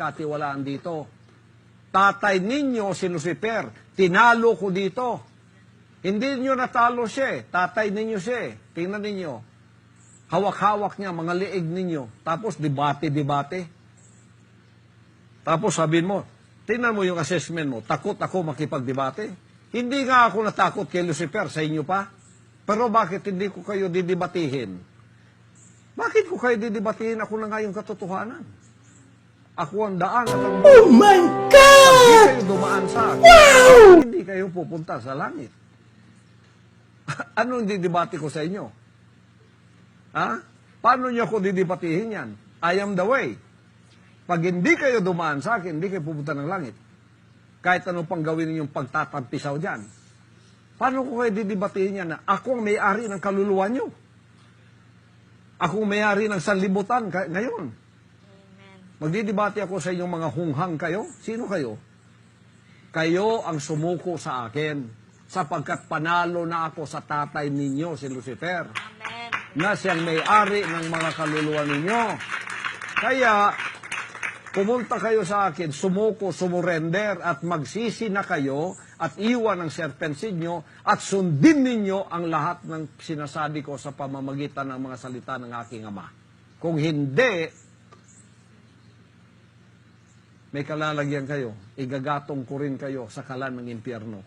katiwalaan dito. Tatay ninyo si Lucifer, tinalo ko dito. Hindi niyo natalo siya eh. Tatay ninyo siya eh. Tingnan ninyo. Hawak-hawak niya, mga liig ninyo. Tapos debate-debate. Tapos sabihin mo, tingnan mo yung assessment mo, takot ako makipagdebate. Hindi nga ako natakot kay Lucifer, sa inyo pa. Pero bakit hindi ko kayo didebatihin? Bakit ko kayo didebatihin? Ako na nga yung katotohanan. Ako ang daan at ang Oh my God! Pag di kayo dumaan sa akin, wow! Hindi kayo pupunta sa langit. Anong didebate ko sa inyo? Ha? Paano niyo ako didebatihin yan? I am the way. Pag hindi kayo dumaan sa akin, hindi kayo pupunta ng langit. Kahit anong pang gawin ninyong pagtatampisaw dyan. Paano ko kayo didebatihin yan na ako ang may-ari ng kaluluwa nyo? Ako ang may-ari ng sanlibutan ngayon. Magdidebate ako sa inyong mga hunghang kayo. Sino kayo? Kayo ang sumuko sa akin sapagkat panalo na ako sa tatay ninyo, si Lucifer. Amen. Na siyang may-ari ng mga kaluluwa ninyo. Kaya, pumunta kayo sa akin, sumuko, sumurrender, at magsisi na kayo at iwan ang serpensid nyo at sundin ninyo ang lahat ng sinasabi ko sa pamamagitan ng mga salita ng aking Ama. Kung hindi, may kalalagyan kayo, igagatong ko rin kayo sa kalan ng impyerno.